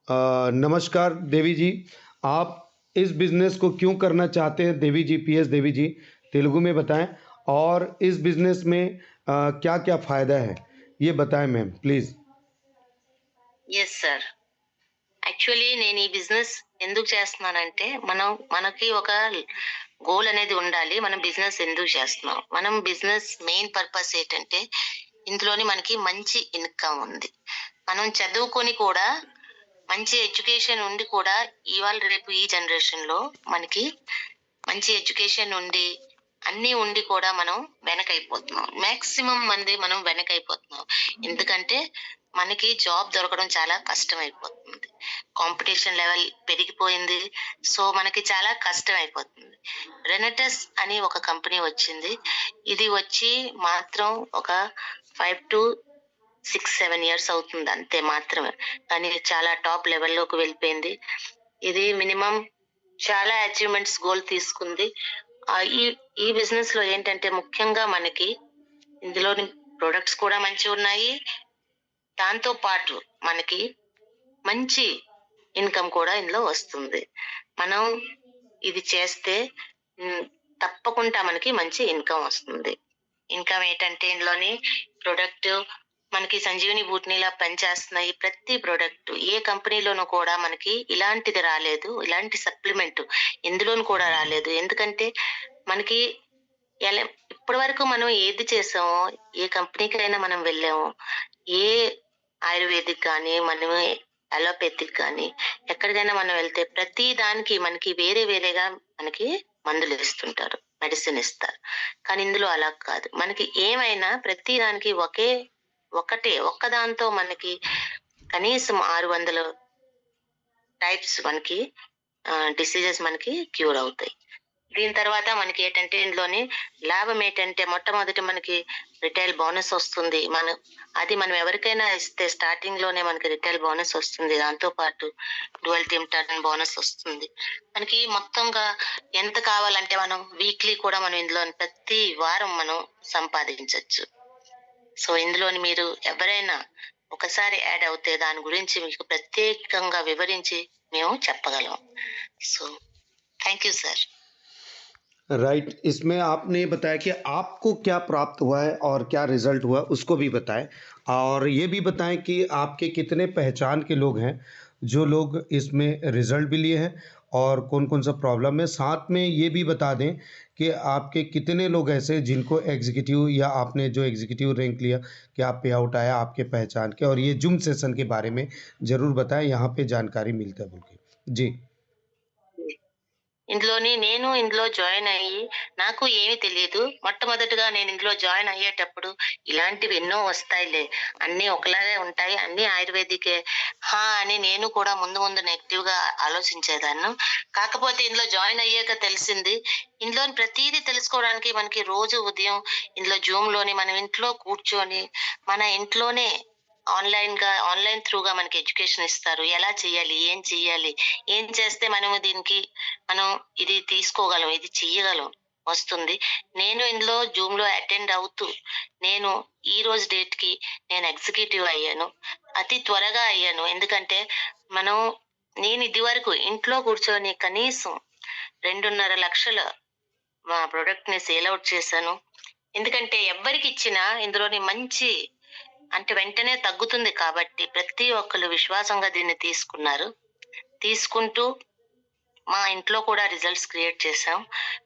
नमस्कार देवी जी। आप इस बिज़नेस को क्यों करना चाहते हैं देवी जी, पीएस देवी जी, तेलुगु में बताएँ और इस बिज़नेस में क्या-क्या फ़ायदा है? ये बताएँ ma'am please. Yes sir. Actually నేను ఈ బిజినెస్ ఎందుకు చేస్తున్నానంటే, మనకి ఒక గోల్ అనేది ఉండాలి. మనం బిజినెస్ ఎందుకు చేస్తున్నాం? మనం బిజినెస్ మెయిన్ పర్పస్ ఏంటంటే, ఇందులోని మనకి మంచి ఇన్‌కమ్ ఉంది. మనం చదువుకొని కూడా మంచి ఎడ్యుకేషన్ ఉండి కూడా ఇవాళ రేపు ఈ జనరేషన్‌లో మనకి మంచి ఎడ్యుకేషన్ ఉండి, అన్నీ ఉండి కూడా మనం వెనకైపోతున్నాం. మాక్సిమం మంది మనం వెనకైపోతున్నాం. ఎందుకంటే, మనకి జాబ్ దొరకడం చాలా కష్టమైపోతుంది. కాంపిటీషన్ లెవెల్ పెరిగిపోయింది. సో, మనకి చాలా కష్టమైపోతుంది. రెనటస్ అని ఒక కంపెనీ వచ్చింది. ఇది వచ్చి మాత్రం ఒక 5-6, 7 ఇయర్స్ అవుతుంది అంతే మాత్రమే. కానీ చాలా టాప్ లెవెల్‌లోకి వెళ్ళిపోయింది. ఇది మినిమమ్ చాలా అచీవ్‌మెంట్స్ గోల్ తీసుకుంది. ఈ ఈ బిజినెస్‌లో ఏంటంటే ముఖ్యంగా మనకి ఇందులోని ప్రొడక్ట్స్ కూడా మంచివున్నాయి. దాంతో పాటు మనకి మంచి ఇన్‌కమ్ కూడా ఇందులో వస్తుంది. మనం ఇది చేస్తే హ్మ్, తప్పకుండా మనకి మంచి ఇన్‌కమ్ వస్తుంది. ఇన్‌కమ్ ఏంటంటే ఇందులోని ప్రొడక్ట్ మనకి సంజీవని బూట్‌నిలా పనిచేస్తున్నాయి. ప్రతి ప్రొడక్ట్ ఏ కంపెనీలోనూ కూడా మనకి ఇలాంటిది రాలేదు. ఇలాంటి సప్లిమెంట్ ఎందులోను కూడా రాలేదు. ఎందుకంటే మనకి ఎలా ఇప్పటి వరకు మనం ఏది చేసామో, ఏ కంపెనీకైనా మనం వెళ్ళామో, ఏ ఆయుర్వేదిక్ గానీ, మనము అలోపతిక్ గానీ, ఎక్కడికైనా మనం వెళ్తే ప్రతి దానికి మనకి వేరే వేరేగా మనకి మందులిస్తుంటారు. మెడిసిన్ ఇస్తారు. కానీ ఇందులో అలా కాదు. మనకి ఏమైనా ప్రతి దానికి ఒక్కదాంతో మనకి కనీసం 600 టైప్స్ మనకి డిసీజెస్ మనకి క్యూర్ అవుతాయి. దీని తర్వాత మనకేంటంటే ఇందులోని లాభం ఏంటంటే మొట్టమొదట మనకి రిటైల్ బోనస్ వస్తుంది. మనం ఎవరికైనా ఇస్తే స్టార్టింగ్‌లోనే మనకి రిటైల్ బోనస్ వస్తుంది. దాంతో పాటు డ్యుయల్ టీమ్ టర్న్ బోనస్ వస్తుంది. మనకి మొత్తంగా ఎంత కావాలంటే మనం వీక్లీ కూడా మనం ఇందులోని ప్రతి వారం మనం సంపాదించొచ్చు. సో, ఇందులోని మీరు ఎవరైనా ఒకసారి యాడ్ అవుతే దాని గురించి మీకు ప్రత్యేకంగా వివరించి మేము చెప్పగలం. So, thank you sir. Right, इसमें आपने बताया कि आपको क्या प्राप्त हुआ है और क्या रिज़ल्ट हुआ, उसको भी बताएँ और ये भी बताएँ कि आपके कितने पहचान के लोग हैं, जो लोग इसमें रिज़ल्ट भी लिए हैं और कौन-कौन सा प्रॉब्लम है। साथ में ये भी बता दें कि आपके कितने लोग ऐसे जिनको एग्ज़ीक्यूटिव या आपने जो एग्ज़ीक्यूटिव रैंक लिया, क्या पे आउट आया आपके पहचान के और ये ज़ूम सेशन के बारे में ज़रूर बताएँ, यहाँ पे जानकारी मिलता है बोल के। जी। ఇందులో జాయిన్ అయ్యి నాకు ఏమీ తెలీదు. మొట్టమొదటగా నేను ఇందులో జాయిన్ అయ్యేటప్పుడు ఇలాంటివి ఎన్నో వస్తాయిలే. అన్నీ ఒకలాగే ఉంటాయి. అన్నీ ఆయుర్వేదికే. అని నేను కూడా ముందు నెగెటివ్‌గా ఆలోచించేదాన్ని. కాకపోతే ఇందులో జాయిన్ అయ్యాక తెలిసింది. ఇందులోని ప్రతీదీ తెలుసుకోవడానికి మనకి రోజు ఉదయం ఇందులో జూమ్‌లోని మనం ఇంట్లో కూర్చొని మన ఇంట్లోనే ఆన్‌లైన్ త్రూగా మనకి ఎడ్యుకేషన్ ఇస్తారు. ఎలా చేయాలి? ఏం చెయ్యాలి? ఏం చేస్తే మనం ఇది తీసుకోగలం, ఇది చెయ్యగలం వస్తుంది. నేను ఇందులో జూమ్‌లో అటెండ్ అవుతూ, నేను ఈరోజు డేట్‌కి నేను ఎగ్జిక్యూటివ్ అయ్యాను. అతి త్వరగా అయ్యాను. ఎందుకంటే, మనం నేను ఇదివరకు ఇంట్లో కూర్చొని కనీసం 2.5 లక్షల ప్రొడక్ట్‌ని సేల్ ఔట్ చేశాను. ఎందుకంటే, ఎవ్వరికిచ్చినా ఇందులోని మంచి అంటే వెంటనే తగ్గుతుంది కాబట్టి, ప్రతి ఒక్కళ్ళు విశ్వాసంగా దీన్ని తీసుకున్నారు. తీసుకుంటూ మా ఇంట్లో కూడా రిజల్ట్స్ క్రియేట్ చేశాం.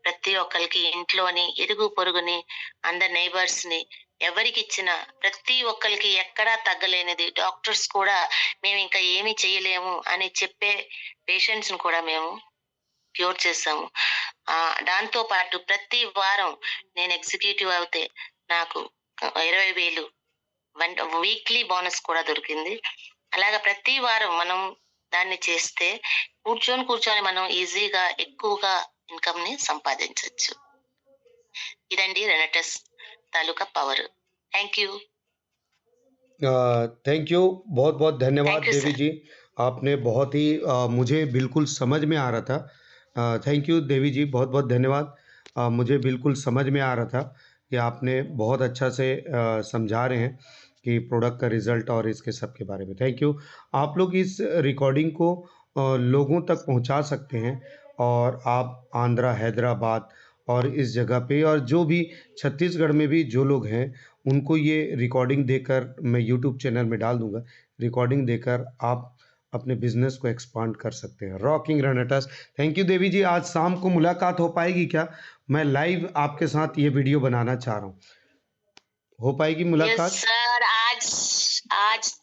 ప్రతి ఒక్కళ్ళకి ఇంట్లోని, ఇరుగు పొరుగుని, అందరి నైబర్స్‌ని ఎవరికిచ్చినా ప్రతి ఒక్కళ్ళకి ఎక్కడా తగ్గలేనిది డాక్టర్స్ కూడా మేమింక ఏమి చేయలేము అని చెప్పే పేషెంట్స్‌ని కూడా మేము క్యూర్ చేశాము. దాంతో పాటు ప్రతి వారం నేను ఎగ్జిక్యూటివ్ అవుతే నాకు 20,000 వీక్లీ బోనస్ కూడా దొరికింది. అలాగా ప్రతి వారం మనం దాన్ని చేస్తే కూర్చొని మనం ఈజీగా ఎక్కువగా ఇన్‌కమ్‌ని సంపాదించొచ్చు. ఇదండి రెనటస్ తాలూకా power. Thank you. Thank you, बहुत-बहुत धन्यवाद థాంక్ యూ देवी సార్. जी। आपने बहुत ही मुझे बिल्कुल समझ में आ रहा था। थैंक यू देवी जी, बहुत-बहुत धन्यवाद। मुझे बिल्कुल समझ में आ रहा था कि आपने बहुत अच्छा से समझा रहे हैं कि प्रोडक्ट का रिज़ल्ट और इसके सब के बारे में। Thank you. आप लोग इस रिकॉर्डिंग को लोगों तक पहुँचा सकते हैं और आप आंध्रा, हैदराबाद और इस जगह पे और जो भी छत्तीसगढ़ में भी जो लोग हैं, उनको ये रिकॉर्डिंग देकर मैं यूट्यूब चैनल में डाल दूँगा। रिकॉर्डिंग देकर आप अपने बिज़नेस को एक्सपांड कर सकते हैं। रॉकिंग रनटस। थैंक यू देवी जी। आज शाम को मुलाकात हो पाएगी क्या? मैं लाइव आपके साथ ये वीडियो बनाना चाह रहा हूँ। हो पाएगी यस मुलाकात? सर, आज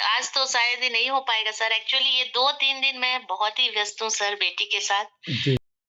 आज तो शायद ही नहीं हो पाएगा सर। एक्चुअली ये 2-3 दिन मैं बहुत ही व्यस्त हूँ सर बेटी के साथ। जी।